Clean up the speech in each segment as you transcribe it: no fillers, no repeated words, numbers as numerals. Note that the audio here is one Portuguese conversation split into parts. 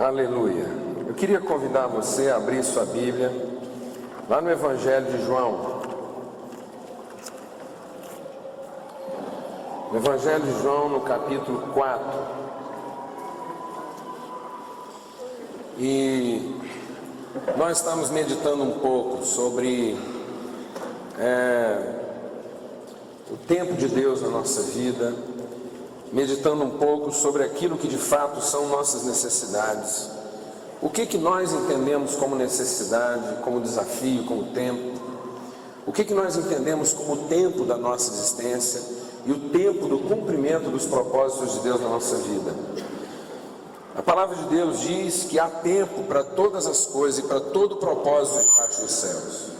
Aleluia. Eu queria convidar você a abrir sua Bíblia lá no Evangelho de João. No Evangelho de João, no capítulo 4. E nós estamos meditando um pouco sobre o tempo de Deus na nossa vida, meditando um pouco sobre aquilo que de fato são nossas necessidades. O que nós entendemos como necessidade, como desafio, como tempo. O que nós entendemos como o tempo da nossa existência e o tempo do cumprimento dos propósitos de Deus na nossa vida. A palavra de Deus diz que há tempo para todas as coisas e para todo propósito debaixo dos céus.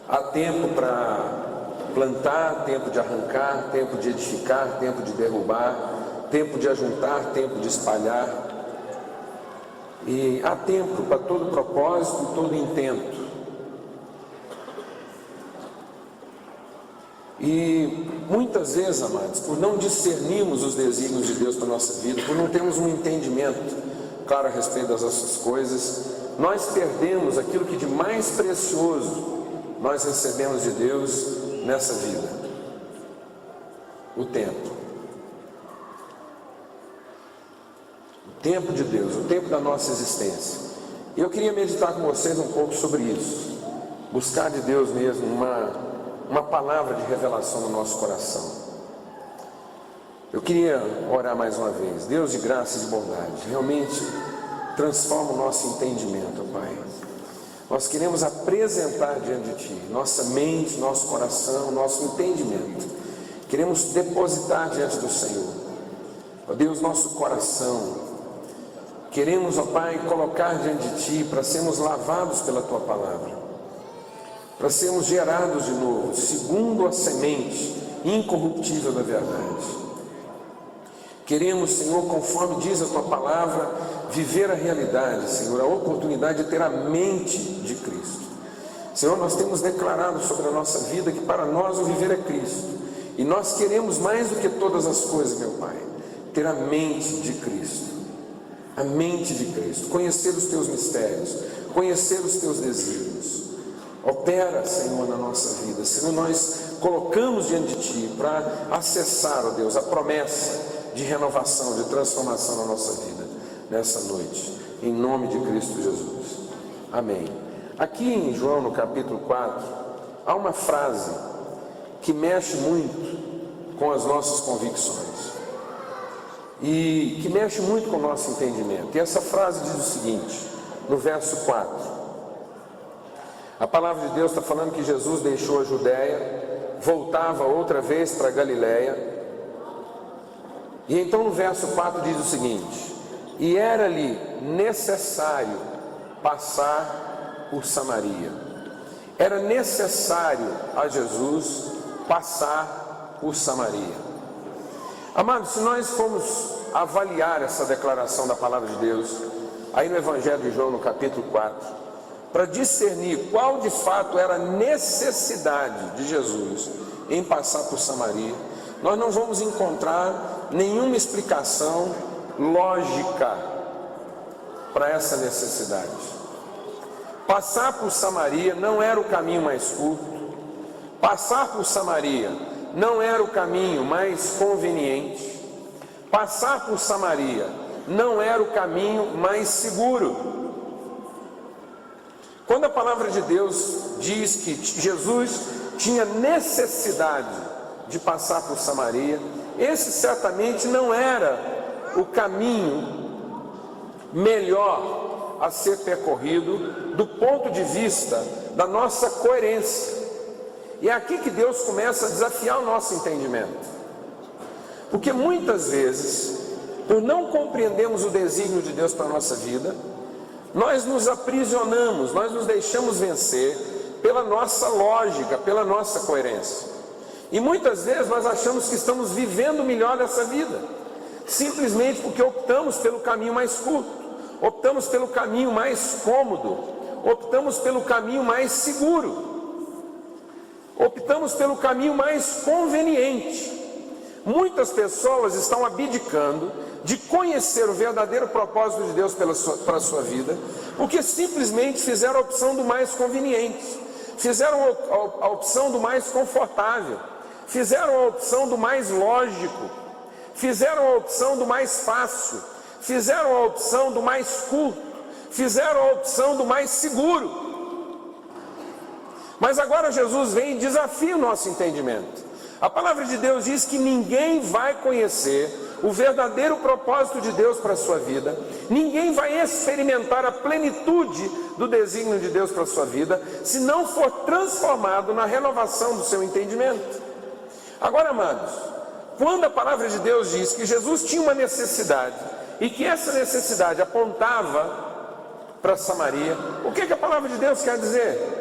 Há tempo para plantar, tempo de arrancar, tempo de edificar, tempo de derrubar, tempo de ajuntar, tempo de espalhar. E há tempo para todo propósito e todo intento. E muitas vezes, amados, por não discernirmos os desígnios de Deus para a nossa vida, por não termos um entendimento claro a respeito das nossas coisas, nós perdemos aquilo que de mais precioso nós recebemos de Deus nessa vida: o tempo. O tempo de Deus, o tempo da nossa existência. E eu queria meditar com vocês um pouco sobre isso. Buscar de Deus mesmo uma palavra de revelação no nosso coração. Eu queria orar mais uma vez. Deus de graça e de bondade, realmente transforma o nosso entendimento, Pai. Nós queremos apresentar diante de Ti nossa mente, nosso coração, nosso entendimento. Queremos depositar diante do Senhor, ó Deus, nosso coração. Queremos, ó Pai, colocar diante de Ti para sermos lavados pela Tua palavra, para sermos gerados de novo, segundo a semente incorruptível da verdade. Queremos, Senhor, conforme diz a Tua palavra, viver a realidade, Senhor, a oportunidade de ter a mente de Cristo. Senhor, nós temos declarado sobre a nossa vida que para nós o viver é Cristo. E nós queremos mais do que todas as coisas, meu Pai, ter a mente de Cristo. A mente de Cristo. Conhecer os Teus mistérios, conhecer os Teus desígnios. Opera, Senhor, na nossa vida. Senhor, nós colocamos diante de Ti para acessar, ó Deus, a promessa de renovação, de transformação na nossa vida nessa noite, em nome de Cristo Jesus. Amém. Aqui em João, no capítulo 4, há uma frase que mexe muito com as nossas convicções e que mexe muito com o nosso entendimento. E essa frase diz o seguinte, no verso 4: a palavra de Deus está falando que Jesus deixou a Judéia, voltava outra vez para a Galiléia. E então no verso 4 diz o seguinte: e era-lhe necessário passar por Samaria. Era necessário a Jesus passar por Samaria. Amados, se nós formos avaliar essa declaração da palavra de Deus, aí no Evangelho de João, no capítulo 4, para discernir qual de fato era a necessidade de Jesus em passar por Samaria, nós não vamos encontrar nenhuma explicação lógica para essa necessidade. Passar por Samaria não era o caminho mais curto. Passar por Samaria não era o caminho mais conveniente. Passar por Samaria não era o caminho mais seguro. Quando a palavra de Deus diz que Jesus tinha necessidade de passar por Samaria, esse certamente não era o caminho melhor a ser percorrido do ponto de vista da nossa coerência. E é aqui que Deus começa a desafiar o nosso entendimento. Porque muitas vezes, por não compreendermos o desígnio de Deus para a nossa vida, nós nos aprisionamos, nós nos deixamos vencer pela nossa lógica, pela nossa coerência. E muitas vezes nós achamos que estamos vivendo melhor essa vida, simplesmente porque optamos pelo caminho mais curto, optamos pelo caminho mais cômodo, optamos pelo caminho mais seguro, optamos pelo caminho mais conveniente. Muitas pessoas estão abdicando de conhecer o verdadeiro propósito de Deus para a sua vida, porque simplesmente fizeram a opção do mais conveniente, fizeram a opção do mais confortável, fizeram a opção do mais lógico, fizeram a opção do mais fácil, fizeram a opção do mais curto, fizeram a opção do mais seguro. Mas agora Jesus vem e desafia o nosso entendimento. A palavra de Deus diz que ninguém vai conhecer o verdadeiro propósito de Deus para a sua vida, ninguém vai experimentar a plenitude do desígnio de Deus para a sua vida, se não for transformado na renovação do seu entendimento. Agora, amados, quando a palavra de Deus diz que Jesus tinha uma necessidade, e que essa necessidade apontava para Samaria, o que a palavra de Deus quer dizer?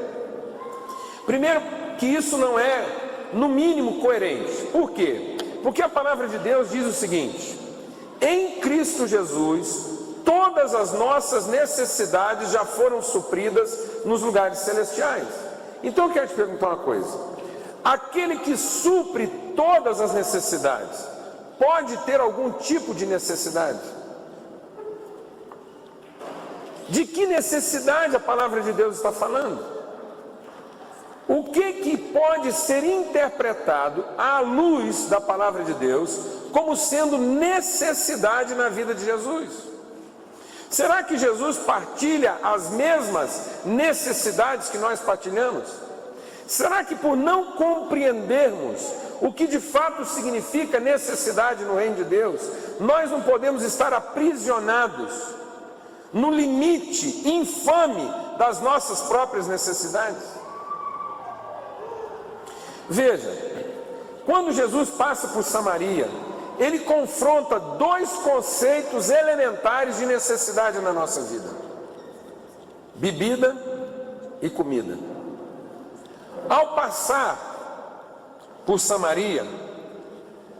Primeiro, que isso não é, no mínimo, coerente. Por quê? Porque a palavra de Deus diz o seguinte: em Cristo Jesus, todas as nossas necessidades já foram supridas nos lugares celestiais. Então eu quero te perguntar uma coisa: aquele que supre todas as necessidades, pode ter algum tipo de necessidade? De que necessidade a palavra de Deus está falando? O que pode ser interpretado à luz da palavra de Deus como sendo necessidade na vida de Jesus? Será que Jesus partilha as mesmas necessidades que nós partilhamos? Será que por não compreendermos o que de fato significa necessidade no reino de Deus, nós não podemos estar aprisionados no limite infame das nossas próprias necessidades? Veja, quando Jesus passa por Samaria, ele confronta dois conceitos elementares de necessidade na nossa vida: bebida e comida. Ao passar por Samaria,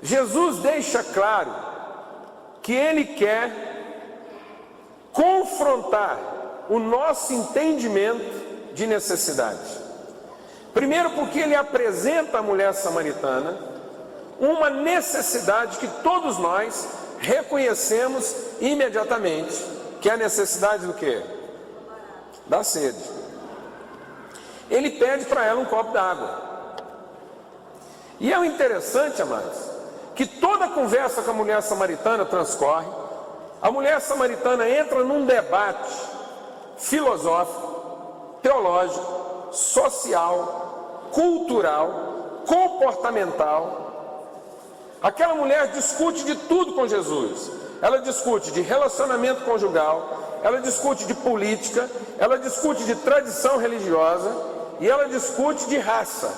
Jesus deixa claro que ele quer confrontar o nosso entendimento de necessidade. Primeiro, porque ele apresenta à mulher samaritana uma necessidade que todos nós reconhecemos imediatamente, que é a necessidade do quê? Da sede. Ele pede para ela um copo d'água. E é o interessante, amados, que toda a conversa com a mulher samaritana transcorre, a mulher samaritana entra num debate filosófico, teológico, social, cultural, comportamental. Aquela mulher discute de tudo com Jesus. Ela discute de relacionamento conjugal, ela discute de política, ela discute de tradição religiosa e ela discute de raça.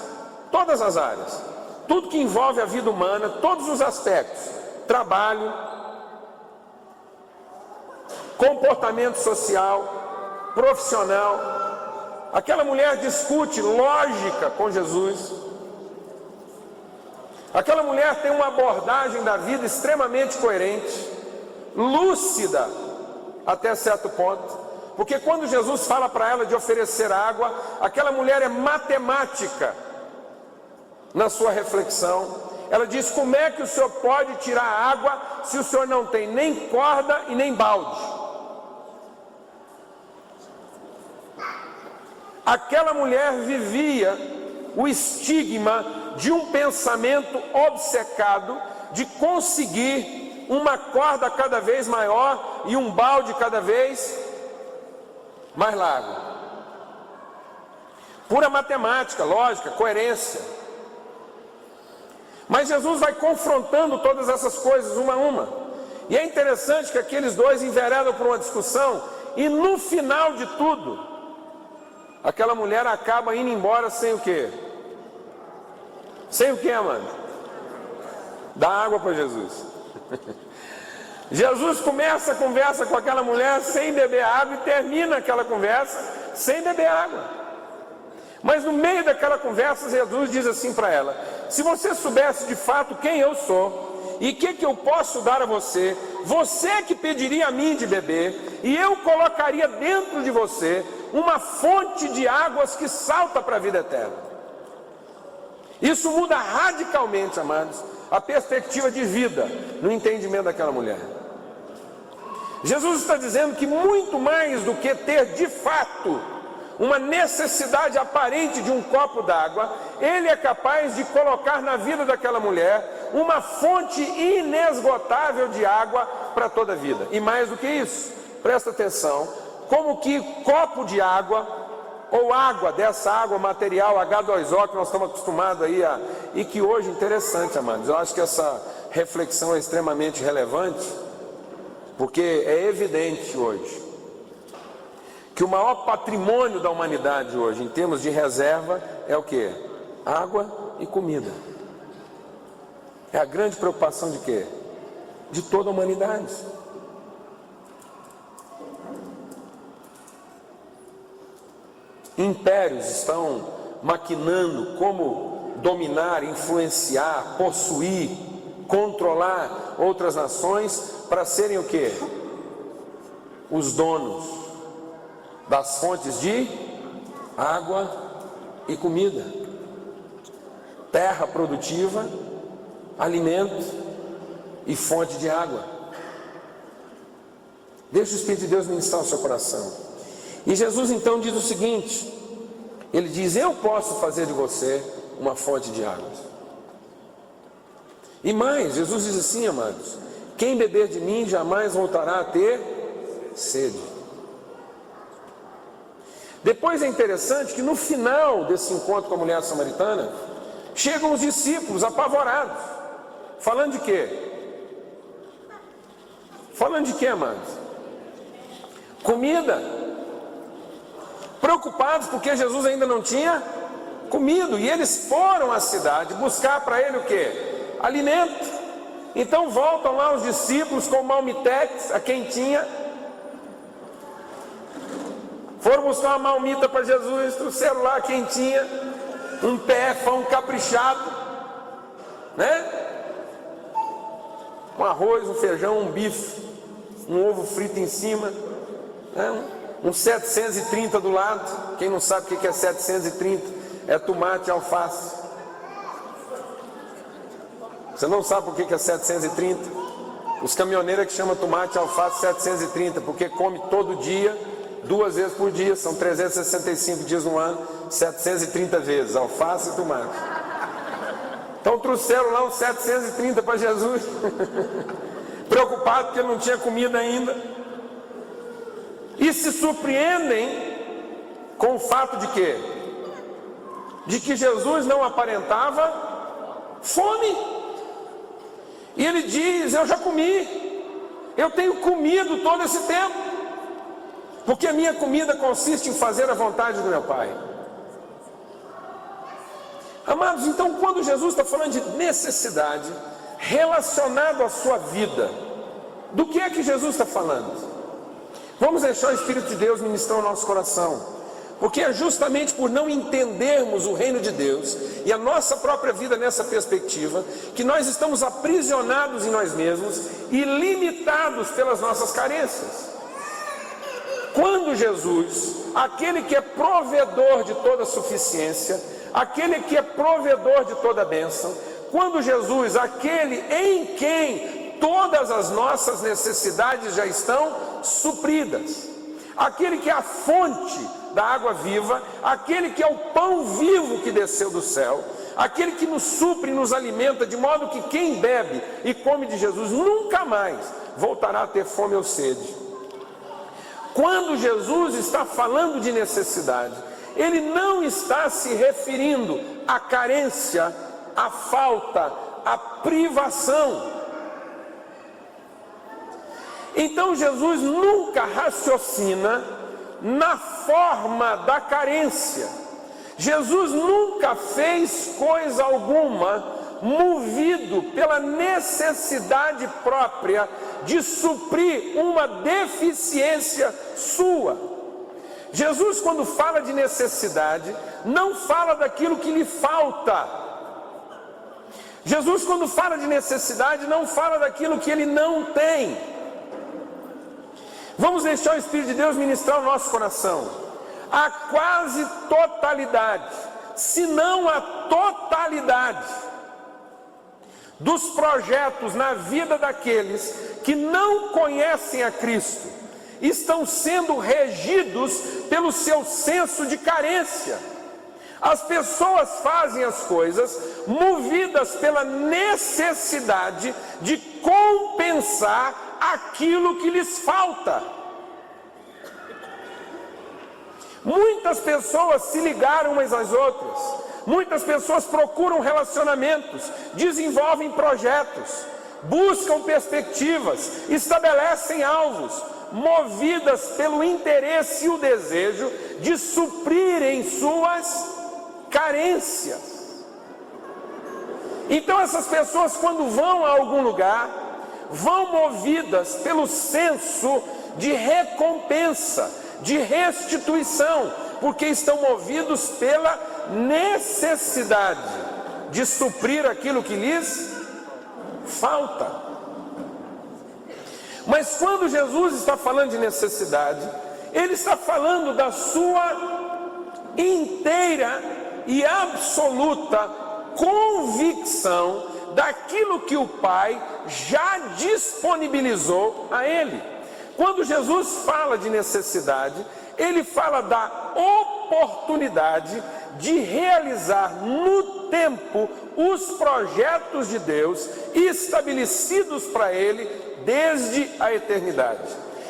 Todas as áreas, tudo que envolve a vida humana, todos os aspectos: trabalho, comportamento social, profissional. Aquela mulher discute lógica com Jesus. Aquela mulher tem uma abordagem da vida extremamente coerente, lúcida até certo ponto, porque quando Jesus fala para ela de oferecer água, aquela mulher é matemática na sua reflexão. Ela diz: como é que o senhor pode tirar água se o senhor não tem nem corda e nem balde? Aquela mulher vivia o estigma de um pensamento obcecado de conseguir uma corda cada vez maior e um balde cada vez mais largo. Pura matemática, lógica, coerência. Mas Jesus vai confrontando todas essas coisas uma a uma. E é interessante que aqueles dois enveredam por uma discussão e no final de tudo, aquela mulher acaba indo embora sem o quê? Sem o quê, mano? Dá água para Jesus. Jesus começa a conversa com aquela mulher sem beber água e termina aquela conversa sem beber água. Mas no meio daquela conversa, Jesus diz assim para ela: se você soubesse de fato quem eu sou e o que eu posso dar a você, você que pediria a mim de beber, e eu colocaria dentro de você uma fonte de águas que salta para a vida eterna. Isso muda radicalmente, amados, a perspectiva de vida no entendimento daquela mulher. Jesus está dizendo que muito mais do que ter de fato uma necessidade aparente de um copo d'água, Ele é capaz de colocar na vida daquela mulher uma fonte inesgotável de água para toda a vida. E mais do que isso, presta atenção, como que copo de água, ou água, dessa água material H2O que nós estamos acostumados aí a... E que hoje, interessante, amados, eu acho que essa reflexão é extremamente relevante, porque é evidente hoje que o maior patrimônio da humanidade hoje, em termos de reserva, é o quê? Água e comida. É a grande preocupação de quê? De toda a humanidade. Impérios estão maquinando como dominar, influenciar, possuir, controlar outras nações para serem o quê? Os donos das fontes de água e comida, terra produtiva, alimento e fonte de água. Deixa o Espírito de Deus ministrar o seu coração. E Jesus então diz o seguinte, Ele diz: eu posso fazer de você uma fonte de águas. E mais, Jesus diz assim, amados: quem beber de mim jamais voltará a ter sede. Depois é interessante que no final desse encontro com a mulher samaritana, chegam os discípulos apavorados, falando de quê? Falando de quê, amados? Comida. Preocupados porque Jesus ainda não tinha comido, e eles foram à cidade buscar para ele o quê? Alimento. Então voltam lá os discípulos com marmitex, a quentinha. Foram buscar uma marmita para Jesus, trouxeram lá quentinha, um pão caprichado, né? Um arroz, um feijão, um bife, um ovo frito em cima, né? Um 730 do lado. Quem não sabe o que é 730? É tomate e alface. Você não sabe por que é 730? Os caminhoneiros que chamam tomate e alface 730, porque come todo dia, 2 vezes por dia, são 365 dias no ano, 730 vezes, alface e tomate. Então trouxeram lá uns 730 para Jesus, preocupado porque não tinha comida ainda, e se surpreendem com o fato de quê? De que Jesus não aparentava fome, e ele diz: eu já comi, eu tenho comido todo esse tempo, porque a minha comida consiste em fazer a vontade do meu Pai. Amados, então quando Jesus está falando de necessidade relacionado à sua vida, do que é que Jesus está falando? Vamos deixar o Espírito de Deus ministrar o nosso coração, porque é justamente por não entendermos o reino de Deus e a nossa própria vida nessa perspectiva, que nós estamos aprisionados em nós mesmos e limitados pelas nossas carências. Quando Jesus, aquele que é provedor de toda suficiência, aquele que é provedor de toda bênção, quando Jesus, aquele em quem todas as nossas necessidades já estão supridas, aquele que é a fonte da água viva, aquele que é o pão vivo que desceu do céu, aquele que nos supre e nos alimenta, de modo que quem bebe e come de Jesus nunca mais voltará a ter fome ou sede. Quando Jesus está falando de necessidade, Ele não está se referindo à carência, à falta, à privação. Então Jesus nunca raciocina na forma da carência. Jesus nunca fez coisa alguma movido pela necessidade própria de suprir uma deficiência sua. Jesus, quando fala de necessidade, não fala daquilo que lhe falta. Jesus, quando fala de necessidade, não fala daquilo que ele não tem. Vamos deixar o Espírito de Deus ministrar o nosso coração. A quase totalidade, se não a totalidade, dos projetos na vida daqueles que não conhecem a Cristo estão sendo regidos pelo seu senso de carência. As pessoas fazem as coisas movidas pela necessidade de compensar aquilo que lhes falta. Muitas pessoas se ligaram umas às outras, muitas pessoas procuram relacionamentos, desenvolvem projetos, buscam perspectivas, estabelecem alvos, movidas pelo interesse e o desejo de suprirem suas carências. Então essas pessoas, quando vão a algum lugar, vão movidas pelo senso de recompensa, de restituição, porque estão movidos pela necessidade de suprir aquilo que lhes falta. Mas quando Jesus está falando de necessidade, Ele está falando da sua inteira e absoluta convicção daquilo que o Pai já disponibilizou a Ele. Quando Jesus fala de necessidade, Ele fala da oportunidade de realizar no tempo os projetos de Deus estabelecidos para Ele desde a eternidade.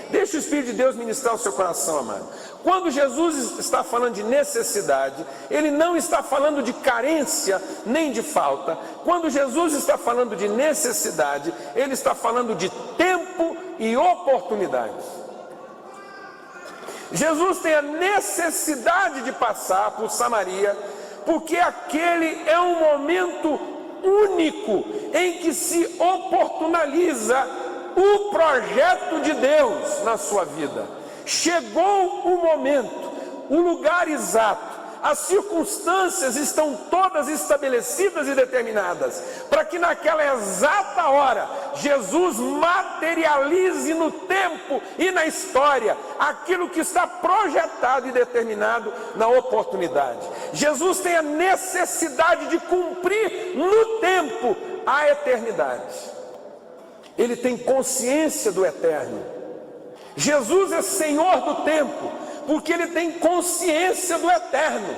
Deixa o Espírito de Deus ministrar o seu coração, amado. Quando Jesus está falando de necessidade, Ele não está falando de carência nem de falta. Quando Jesus está falando de necessidade, Ele está falando de tempo e oportunidade. Jesus tem a necessidade de passar por Samaria, porque aquele é um momento único em que se oportuniza o projeto de Deus na sua vida. Chegou o momento, o lugar exato, as circunstâncias estão todas estabelecidas e determinadas, para que naquela exata hora, Jesus materialize no tempo e na história, aquilo que está projetado e determinado na oportunidade. Jesus tem a necessidade de cumprir no tempo a eternidade. Ele tem consciência do eterno. Jesus é Senhor do tempo, porque Ele tem consciência do eterno.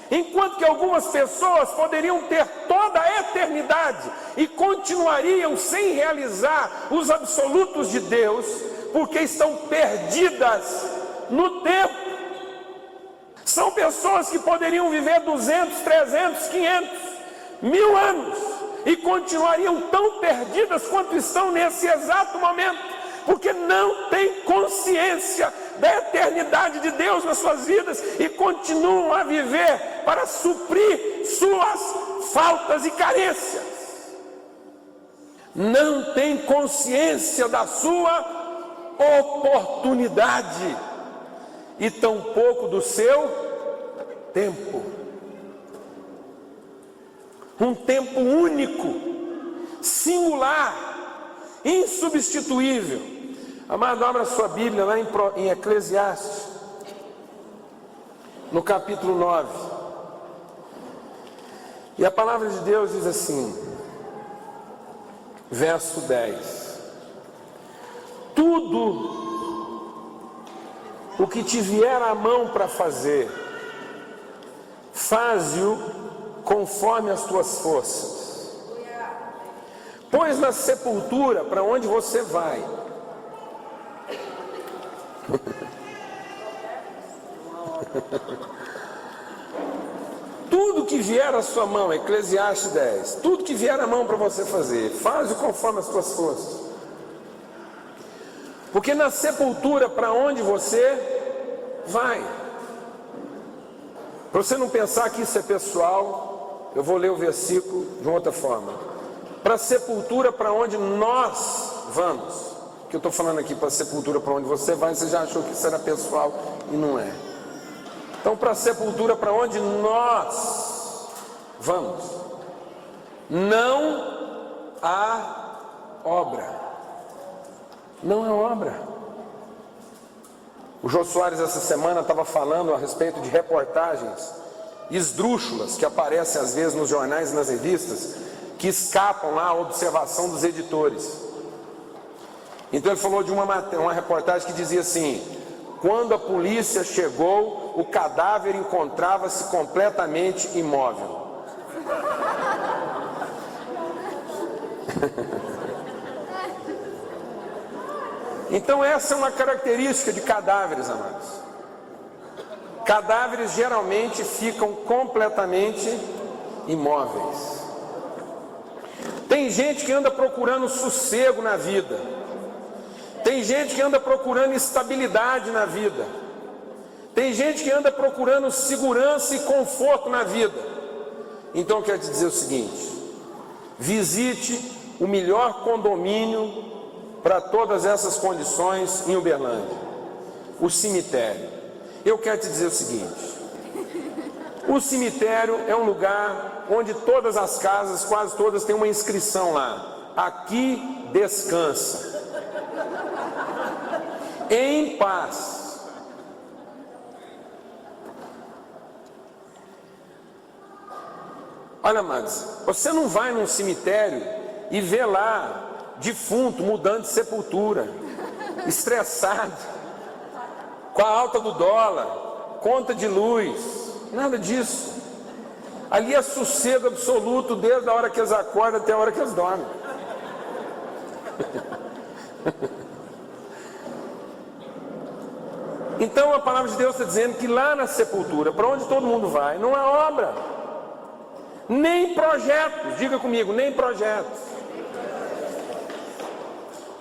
Enquanto que algumas pessoas poderiam ter toda a eternidade e continuariam sem realizar os absolutos de Deus, porque estão perdidas no tempo. São pessoas que poderiam viver 200, 300, 500, 1000 anos e continuariam tão perdidas quanto estão nesse exato momento, porque não têm consciência da eternidade de Deus nas suas vidas e continuam a viver para suprir suas faltas e carências. Não têm consciência da sua oportunidade e tampouco do seu tempo. Um tempo único, singular, insubstituível. Amado, abra sua Bíblia lá em Eclesiastes, no capítulo 9. E a palavra de Deus diz assim, verso 10: tudo o que te vier à mão para fazer, faze-o conforme as tuas forças. Pois na sepultura, para onde você vai, tudo que vier à sua mão, Eclesiastes 10, tudo que vier à mão para você fazer, faz-o conforme as tuas forças. Porque na sepultura, para onde você vai, para você não pensar que isso é pessoal, eu vou ler o versículo de uma outra forma. Para a sepultura, para onde nós vamos, que eu estou falando aqui, para a sepultura para onde você vai, você já achou que isso era pessoal e não é. Então, para a sepultura para onde nós vamos, não há obra. Não há obra. O Jô Soares essa semana estava falando a respeito de reportagens esdrúxulas que aparecem às vezes nos jornais e nas revistas, que escapam lá à observação dos editores. Então ele falou de uma reportagem que dizia assim: quando a polícia chegou, o cadáver encontrava-se completamente imóvel. Então essa é uma característica de cadáveres, amados. Cadáveres geralmente ficam completamente imóveis. Tem gente que anda procurando sossego na vida. Tem gente que anda procurando estabilidade na vida. Tem gente que anda procurando segurança e conforto na vida. Então eu quero te dizer o seguinte: visite o melhor condomínio para todas essas condições em Uberlândia, o cemitério. Eu quero te dizer o seguinte: o cemitério é um lugar onde todas as casas, quase todas, têm uma inscrição lá: aqui descansa, em paz. Olha, amados, você não vai num cemitério e vê lá defunto mudando de sepultura, estressado, com a alta do dólar, conta de luz, nada disso. Ali é sossego absoluto, desde a hora que eles acordam até a hora que eles dormem. Então a palavra de Deus está dizendo que lá na sepultura, para onde todo mundo vai, não há obra, nem projetos. Diga comigo, nem projetos.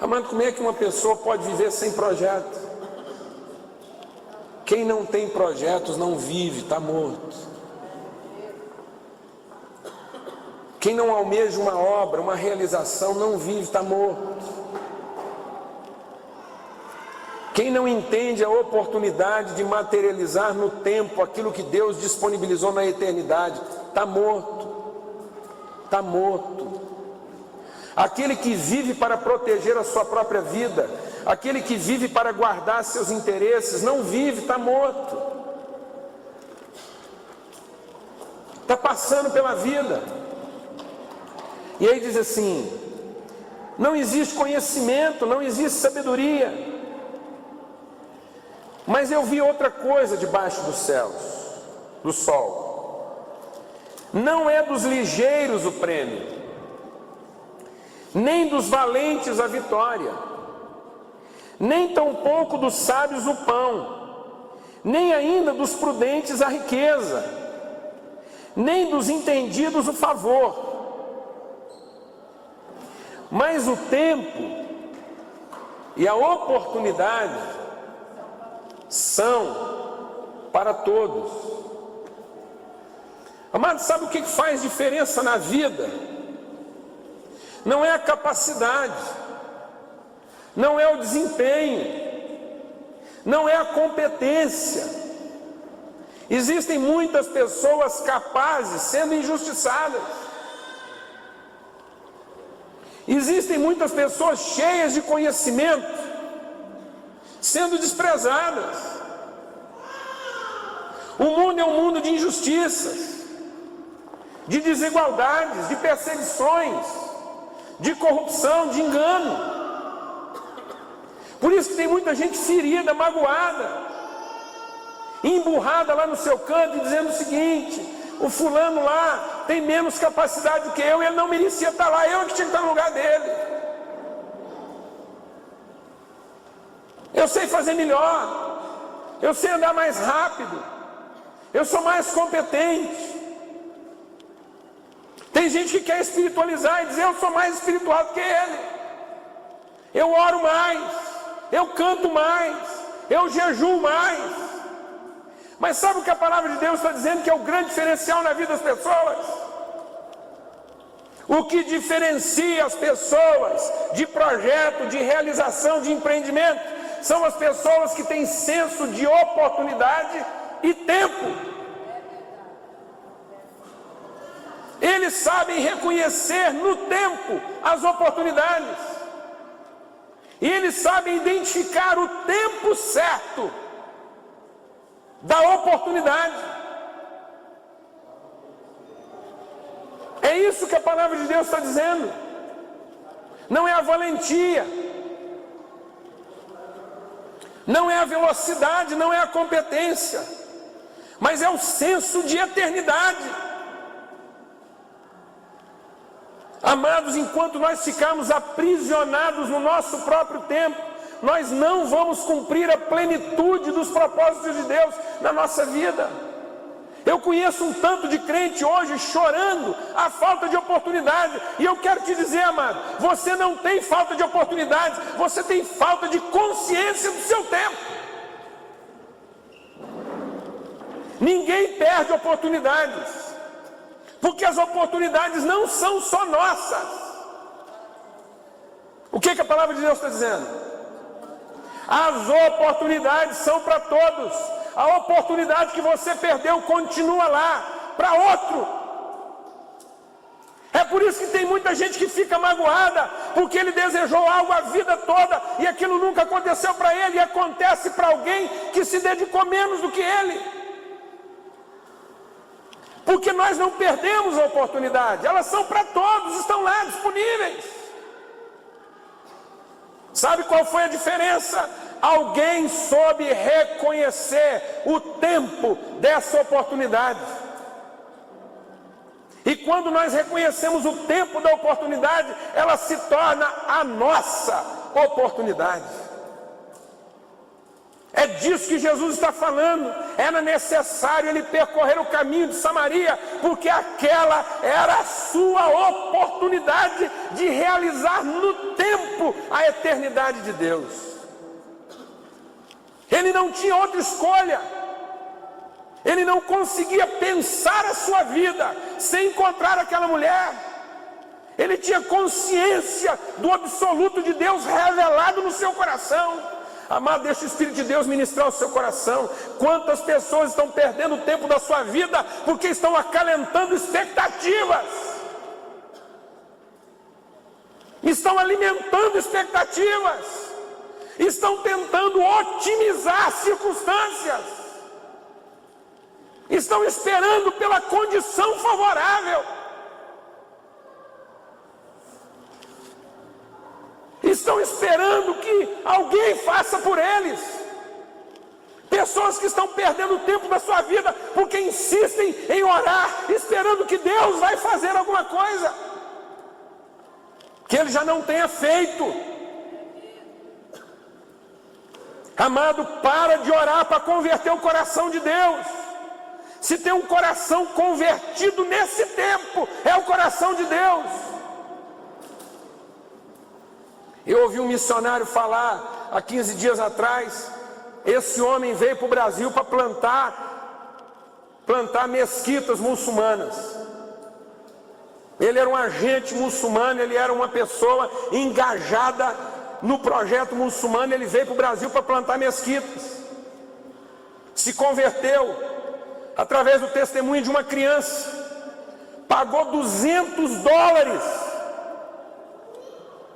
Amado, como é que uma pessoa pode viver sem projeto? Quem não tem projetos não vive, está morto. Quem não almeja uma obra, uma realização, não vive, está morto. Quem não entende a oportunidade de materializar no tempo aquilo que Deus disponibilizou na eternidade, está morto. Está morto. Aquele que vive para proteger a sua própria vida, aquele que vive para guardar seus interesses, não vive, está morto. Está passando pela vida. E aí diz assim: não existe conhecimento, não existe sabedoria. Mas eu vi outra coisa debaixo dos céus, do sol. Não é dos ligeiros o prêmio, nem dos valentes a vitória, nem tampouco dos sábios o pão, nem ainda dos prudentes a riqueza, nem dos entendidos o favor. Mas o tempo e a oportunidade são para todos. Amado, sabe o que faz diferença na vida? Não é a capacidade, não é o desempenho, não é a competência. Existem muitas pessoas capazes sendo injustiçadas. Existem muitas pessoas cheias de conhecimento sendo desprezadas. O mundo é um mundo de injustiças, de desigualdades, de perseguições, de corrupção, de engano. Por isso que tem muita gente ferida, magoada, emburrada lá no seu canto e dizendo o seguinte: o fulano lá tem menos capacidade do que eu, ele não merecia estar lá, eu que tinha que estar no lugar dele. Eu sei fazer melhor, eu sei andar mais rápido, eu sou mais competente. Tem gente que quer espiritualizar e dizer: eu sou mais espiritual do que ele, eu oro mais, eu canto mais, eu jejuo mais. Mas sabe o que a palavra de Deus está dizendo que é o grande diferencial na vida das pessoas? O que diferencia as pessoas de projeto, de realização, de empreendimento, são as pessoas que têm senso de oportunidade e tempo. Eles sabem reconhecer no tempo as oportunidades. E eles sabem identificar o tempo certo da oportunidade. É isso que a palavra de Deus está dizendo. Não é a valentia, não é a velocidade, não é a competência, mas é o senso de eternidade. Amados, enquanto nós ficarmos aprisionados no nosso próprio tempo, nós não vamos cumprir a plenitude dos propósitos de Deus na nossa vida. Eu conheço um tanto de crente hoje chorando a falta de oportunidade, e eu quero te dizer, amado, você não tem falta de oportunidade, você tem falta de consciência do seu tempo. Ninguém perde oportunidades, porque as oportunidades não são só nossas. O que a palavra de Deus está dizendo? As oportunidades são para todos. A oportunidade que você perdeu continua lá, para outro. É por isso que tem muita gente que fica magoada, porque ele desejou algo a vida toda, e aquilo nunca aconteceu para ele, e acontece para alguém que se dedicou menos do que ele. Porque nós não perdemos a oportunidade, elas são para todos, estão lá disponíveis. Sabe qual foi a diferença? Alguém soube reconhecer o tempo dessa oportunidade. E quando nós reconhecemos o tempo da oportunidade, ela se torna a nossa oportunidade. É disso que Jesus está falando. Era necessário ele percorrer o caminho de Samaria, porque aquela era a sua oportunidade de realizar no tempo a eternidade de Deus. Ele não tinha outra escolha. Ele não conseguia pensar a sua vida sem encontrar aquela mulher. Ele tinha consciência do absoluto de Deus revelado no seu coração. Amado, deixa o Espírito de Deus ministrar o seu coração. Quantas pessoas estão perdendo o tempo da sua vida porque estão acalentando expectativas, estão alimentando expectativas, estão tentando otimizar circunstâncias, estão esperando pela condição favorável, estão esperando que alguém faça por eles. Pessoas que estão perdendo o tempo da sua vida porque insistem em orar, esperando que Deus vai fazer alguma coisa que Ele já não tenha feito. Amado, para de orar para converter o coração de Deus. Se tem um coração convertido nesse tempo, é o coração de Deus. Eu ouvi um missionário falar há 15 dias atrás. Esse homem veio para o Brasil para plantar mesquitas muçulmanas. Ele era um agente muçulmano, ele era uma pessoa engajada no projeto muçulmano. Ele veio para o Brasil para plantar mesquitas. Se converteu através do testemunho de uma criança. Pagou $200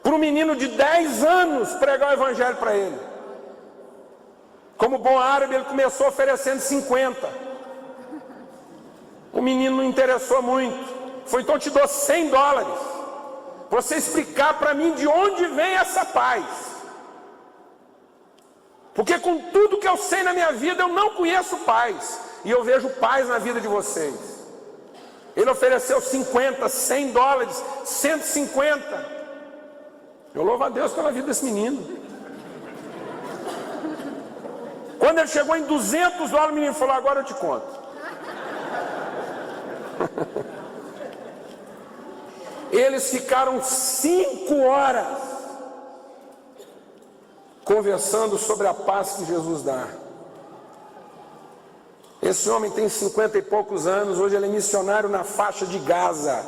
para um menino de 10 anos pregar o evangelho para ele. Como bom árabe, ele começou oferecendo 50. O menino não interessou muito. Foi, então te dou $100. Você explicar para mim de onde vem essa paz. Porque com tudo que eu sei na minha vida, eu não conheço paz. E eu vejo paz na vida de vocês. Ele ofereceu 50, $100, 150. Eu louvo a Deus pela vida desse menino. Quando ele chegou em $200, o menino falou: agora eu te conto. Eles ficaram 5 horas conversando sobre a paz que Jesus dá. Esse homem tem 50 e poucos anos. Hoje ele é missionário na faixa de Gaza,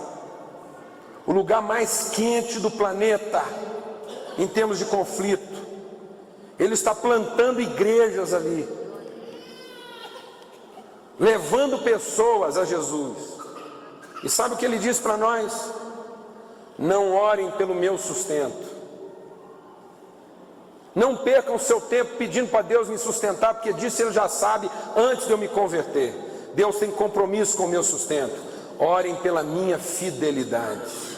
o lugar mais quente do planeta em termos de conflito. Ele está plantando igrejas ali, levando pessoas a Jesus. E sabe o que ele diz para nós? Não orem pelo meu sustento. Não percam seu tempo pedindo para Deus me sustentar, porque disso Ele já sabe antes de eu me converter. Deus tem compromisso com o meu sustento. orem pela minha fidelidade.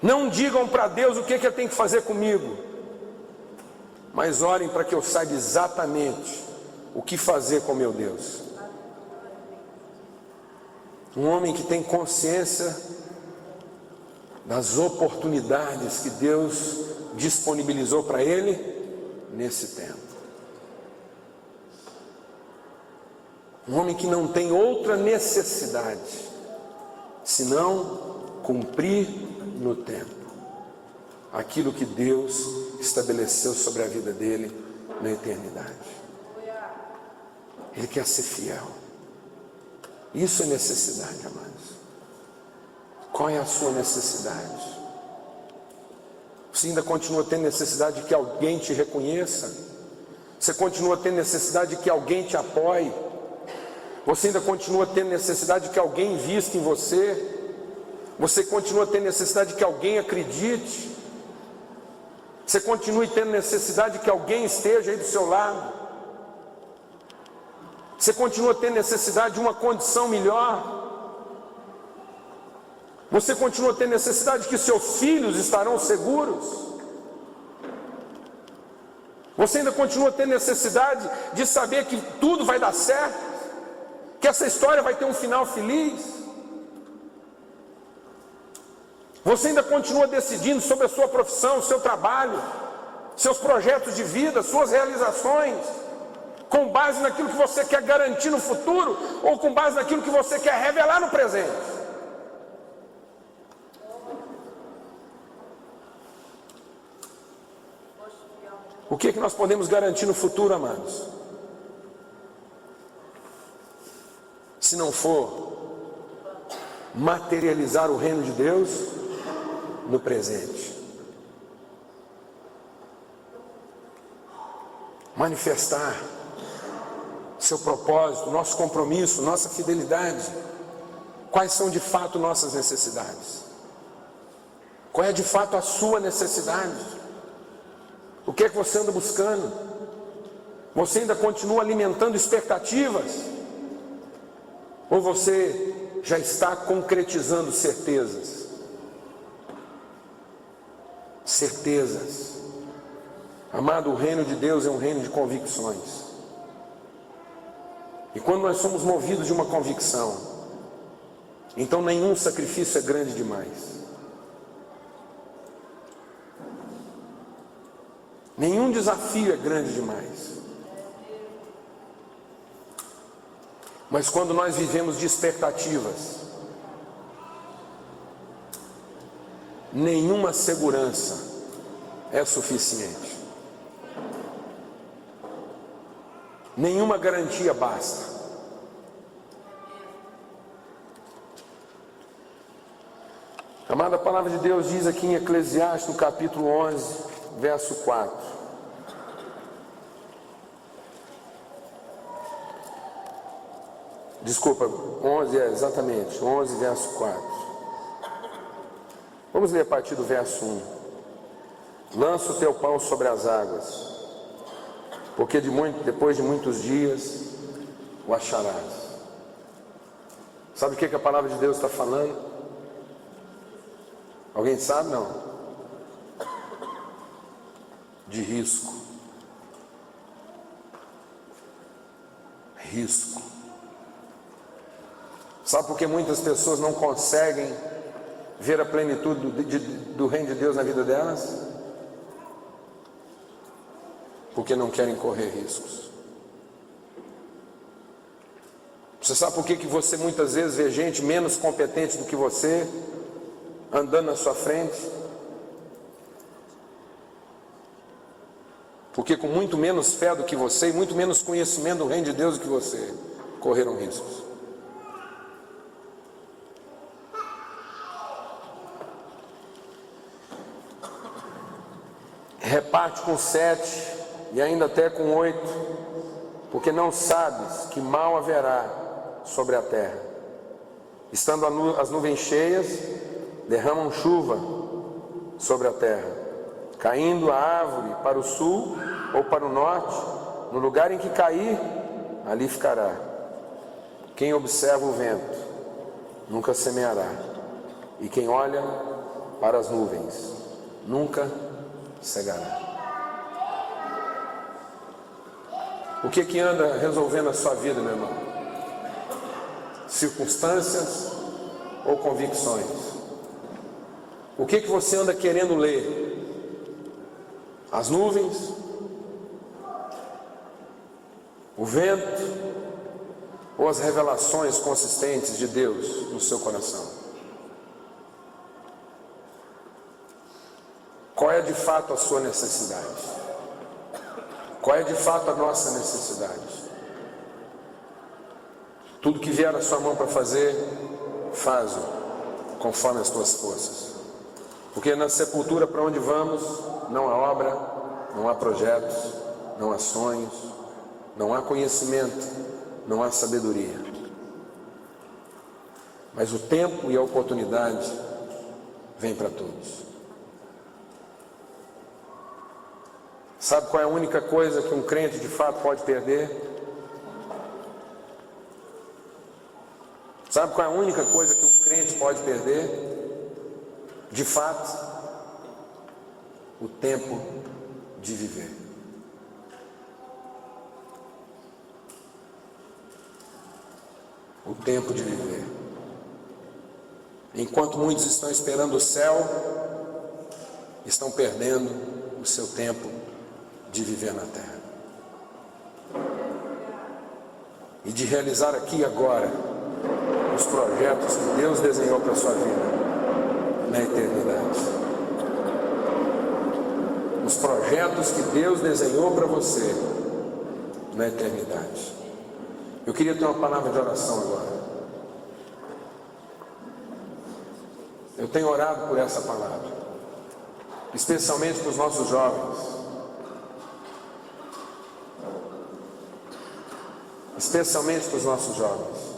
Não digam para Deus o que Ele tem que fazer comigo, mas orem para que eu saiba exatamente o que fazer com meu Deus. Um homem que tem consciência das oportunidades que Deus disponibilizou para ele nesse tempo. Um homem que não tem outra necessidade senão cumprir no tempo aquilo que Deus estabeleceu sobre a vida dele na eternidade. Ele quer ser fiel. Isso é necessidade, amados. Qual é a sua necessidade? Você ainda continua tendo necessidade de que alguém te reconheça? Você continua tendo necessidade de que alguém te apoie? Você ainda continua tendo necessidade de que alguém invista em você? Você continua tendo necessidade de que alguém acredite? Você continua tendo necessidade de que alguém esteja aí do seu lado? Você continua tendo necessidade de uma condição melhor? Você continua tendo necessidade de que seus filhos estarão seguros? Você ainda continua tendo necessidade de saber que tudo vai dar certo? Que essa história vai ter um final feliz? Você ainda continua decidindo sobre a sua profissão, o seu trabalho, seus projetos de vida, suas realizações, com base naquilo que você quer garantir no futuro ou com base naquilo que você quer revelar no presente? O que nós podemos garantir no futuro, amados? Se não for materializar o reino de Deus no presente. Manifestar seu propósito, nosso compromisso, nossa fidelidade. Quais são de fato nossas necessidades? Qual é de fato a sua necessidade? O que é que você anda buscando? Você ainda continua alimentando expectativas? Ou você já está concretizando certezas? Certezas. Amado, o reino de Deus é um reino de convicções. E quando nós somos movidos de uma convicção, então nenhum sacrifício é grande demais. Nenhum desafio é grande demais. Mas quando nós vivemos de expectativas, nenhuma segurança é suficiente. Nenhuma garantia basta. Amada, a palavra de Deus diz aqui em Eclesiastes, no capítulo 11, verso 4. Desculpa, 11, exatamente, 11, verso 4. Vamos ler a partir do verso 1. Lança o teu pão sobre as águas, porque depois de muitos dias o acharás. Sabe o que a palavra de Deus está falando? Alguém sabe? Não. De risco. Risco. Sabe por que muitas pessoas não conseguem ver a plenitude do reino de Deus na vida delas? Porque não querem correr riscos. Você sabe por que você muitas vezes vê gente menos competente do que você andando na sua frente? Porque com muito menos fé do que você e muito menos conhecimento do reino de Deus do que você, correram riscos. Reparte com 7 e ainda até com 8, porque não sabes que mal haverá sobre a terra. Estando as nuvens cheias, derramam chuva sobre a terra, caindo a árvore para o sul ou para o norte, no lugar em que cair, ali ficará. Quem observa o vento nunca semeará, e quem olha para as nuvens nunca cegará. O que anda resolvendo a sua vida, meu irmão? Circunstâncias ou convicções? O que você anda querendo ler? As nuvens? O vento? Ou as revelações consistentes de Deus no seu coração? Qual é de fato a sua necessidade? Qual é de fato a nossa necessidade? Tudo que vier à sua mão para fazer, faz-o conforme as tuas forças. Porque na sepultura para onde vamos, não há obra, não há projetos, não há sonhos, não há conhecimento, não há sabedoria. Mas o tempo e a oportunidade vêm para todos. Sabe qual é a única coisa que um crente de fato pode perder? Sabe qual é a única coisa que um crente pode perder? De fato, o tempo de viver. O tempo de viver. Enquanto muitos estão esperando o céu, estão perdendo o seu tempo de viver na terra. E de realizar aqui e agora os projetos que Deus desenhou para a sua vida na eternidade. Os projetos que Deus desenhou para você na eternidade. Eu queria ter uma palavra de oração agora. Eu tenho orado por essa palavra, especialmente para os nossos jovens. Especialmente para os nossos jovens.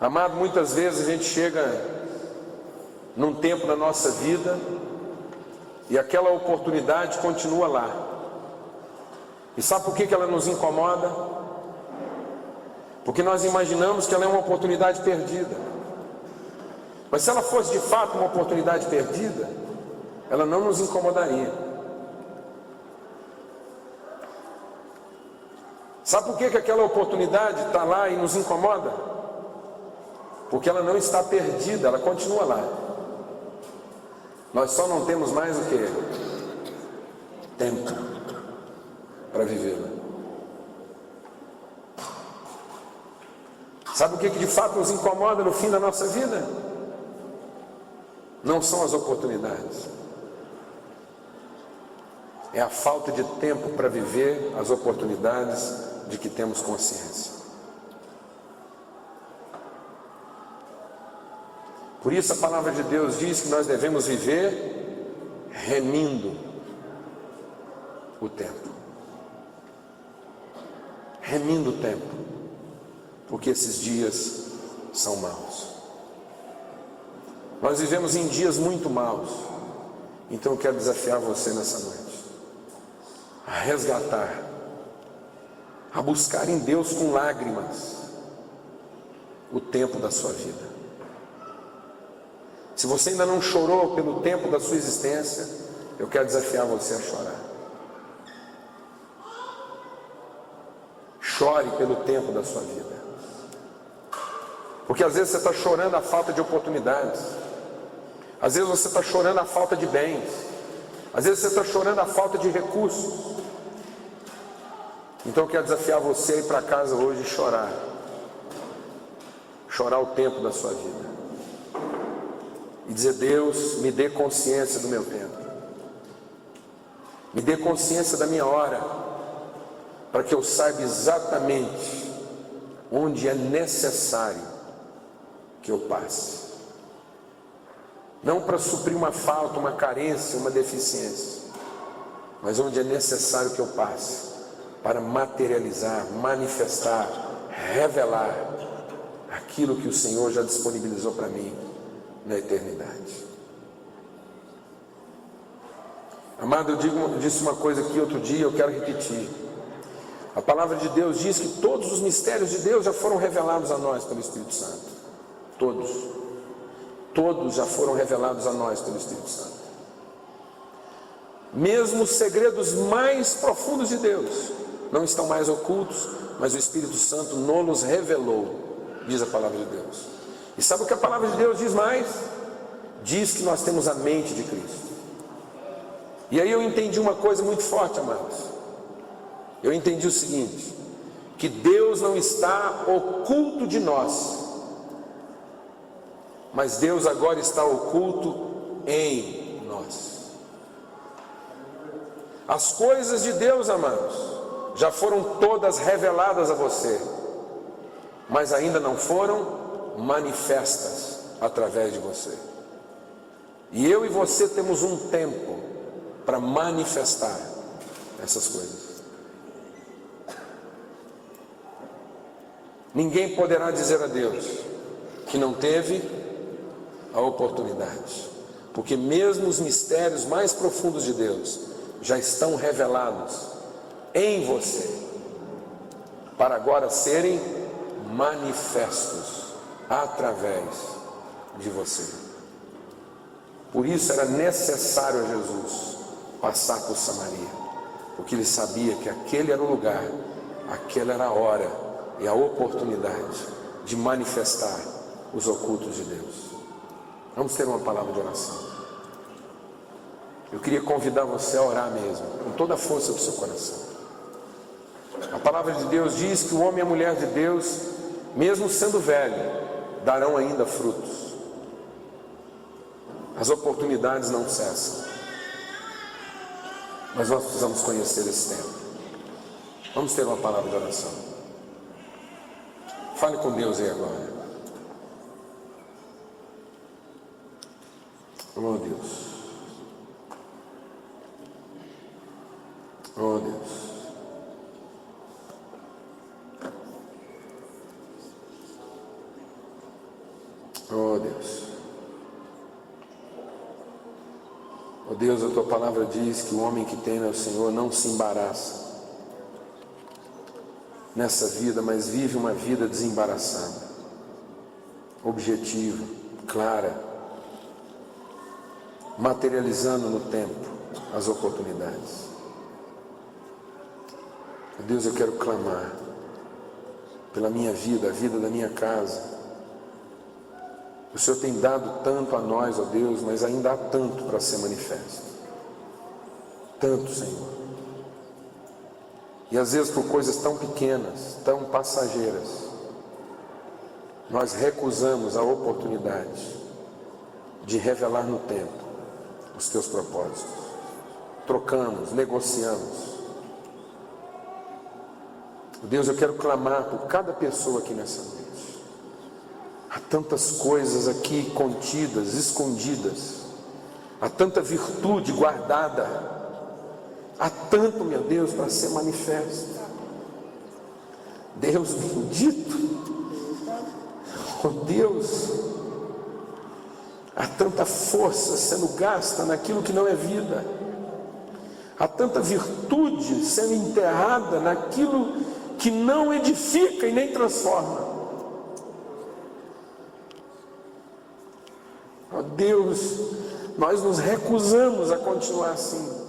Amado, muitas vezes a gente chega num tempo da nossa vida e aquela oportunidade continua lá. E sabe por que ela nos incomoda? Porque nós imaginamos que ela é uma oportunidade perdida. Mas se ela fosse de fato uma oportunidade perdida, ela não nos incomodaria. Sabe por que aquela oportunidade está lá e nos incomoda? Porque ela não está perdida, ela continua lá. Nós só não temos mais o que? Tempo para vivê-la. Sabe o que de fato nos incomoda no fim da nossa vida? Não são as oportunidades. É a falta de tempo para viver as oportunidades de que temos consciência. Por isso a palavra de Deus diz que nós devemos viver remindo o tempo. Remindo o tempo. Porque esses dias são maus. Nós vivemos em dias muito maus. Então eu quero desafiar você nessa noite a resgatar, a buscar em Deus com lágrimas o tempo da sua vida. Se você ainda não chorou pelo tempo da sua existência, eu quero desafiar você a chorar. Chore pelo tempo da sua vida. Porque às vezes você está chorando a falta de oportunidades. Às vezes você está chorando a falta de bens. Às vezes você está chorando a falta de recursos. Então eu quero desafiar você a ir para casa hoje e chorar. Chorar o tempo da sua vida. E dizer: Deus, me dê consciência do meu tempo. Me dê consciência da minha hora. Para que eu saiba exatamente onde é necessário que eu passe. Não para suprir uma falta, uma carência, uma deficiência. Mas onde é necessário que eu passe. Para materializar, manifestar, revelar aquilo que o Senhor já disponibilizou para mim na eternidade. Amado, eu disse uma coisa aqui outro dia, eu quero repetir. A palavra de Deus diz que todos os mistérios de Deus já foram revelados a nós pelo Espírito Santo. Todos já foram revelados a nós pelo Espírito Santo. Mesmo os segredos mais profundos de Deus não estão mais ocultos, mas o Espírito Santo nos revelou, diz a palavra de Deus. E sabe o que a palavra de Deus diz mais? Diz que nós temos a mente de Cristo. E aí eu entendi uma coisa muito forte, amados. Eu entendi o seguinte: que Deus não está oculto de nós, mas Deus agora está oculto em nós. As coisas de Deus, amados, já foram todas reveladas a você, mas ainda não foram manifestas através de você. E eu e você temos um tempo para manifestar essas coisas. Ninguém poderá dizer a Deus que não teve a oportunidade, porque mesmo os mistérios mais profundos de Deus já estão revelados em você, para agora serem manifestos através de você. Por isso era necessário a Jesus passar por Samaria, porque ele sabia que aquele era o lugar, aquela era a hora e a oportunidade de manifestar os ocultos de Deus. Vamos ter uma palavra de oração. Eu queria convidar você a orar mesmo, com toda a força do seu coração. A palavra de Deus diz que o homem e a mulher de Deus, mesmo sendo velho, darão ainda frutos. As oportunidades não cessam, mas nós precisamos conhecer esse tempo. Vamos ter uma palavra de oração. Fale com Deus aí agora. Oh Deus. Oh Deus. Oh Deus. Oh Deus, a tua palavra diz que o homem que teme ao Senhor não se embaraça nessa vida, mas vive uma vida desembaraçada, objetiva, clara, materializando no tempo as oportunidades. Deus, eu quero clamar pela minha vida, a vida da minha casa. O Senhor tem dado tanto a nós, ó Deus, mas ainda há tanto para ser manifesto. Tanto, Senhor. E às vezes por coisas tão pequenas, tão passageiras, nós recusamos a oportunidade de revelar no tempo os teus propósitos. Trocamos, negociamos. Deus, eu quero clamar por cada pessoa aqui nessa noite. Há tantas coisas aqui contidas, escondidas. Há tanta virtude guardada. Há tanto, meu Deus, para ser manifesto. Deus bendito. Oh Deus, há tanta força sendo gasta naquilo que não é vida. Há tanta virtude sendo enterrada naquilo que não edifica e nem transforma. Ó Deus, nós nos recusamos a continuar assim,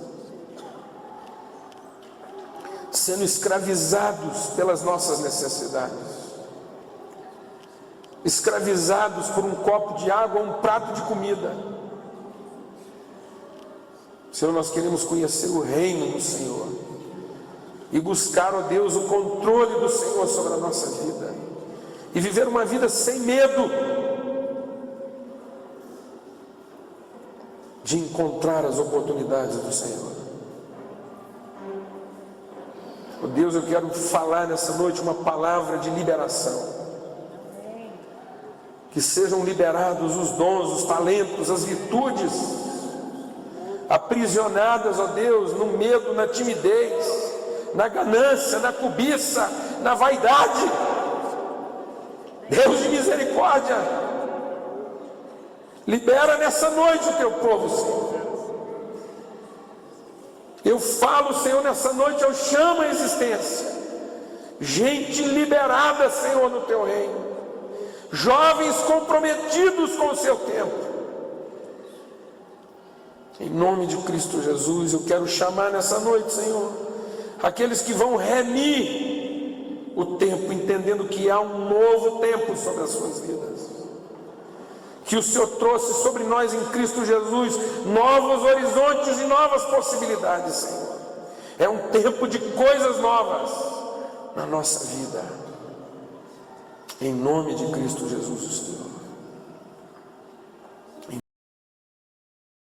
sendo escravizados pelas nossas necessidades, escravizados por um copo de água ou um prato de comida. Senhor, nós queremos conhecer o reino do Senhor e buscar, ó Deus, o controle do Senhor sobre a nossa vida e viver uma vida sem medo de encontrar as oportunidades do Senhor. Ó Deus, eu quero falar nessa noite uma palavra de liberação. Que sejam liberados os dons, os talentos, as virtudes aprisionadas, ó Deus, no medo, na timidez, na ganância, na cobiça, na vaidade. Deus de misericórdia, libera nessa noite o teu povo, Senhor. Eu falo, Senhor, nessa noite eu chamo a existência gente liberada, Senhor, no teu reino, jovens comprometidos com o seu tempo. Em nome de Cristo Jesus, eu quero chamar nessa noite, Senhor, aqueles que vão remir o tempo, entendendo que há um novo tempo sobre as suas vidas, que o Senhor trouxe sobre nós em Cristo Jesus novos horizontes e novas possibilidades, Senhor. É um tempo de coisas novas na nossa vida, em nome de Cristo Jesus, Senhor.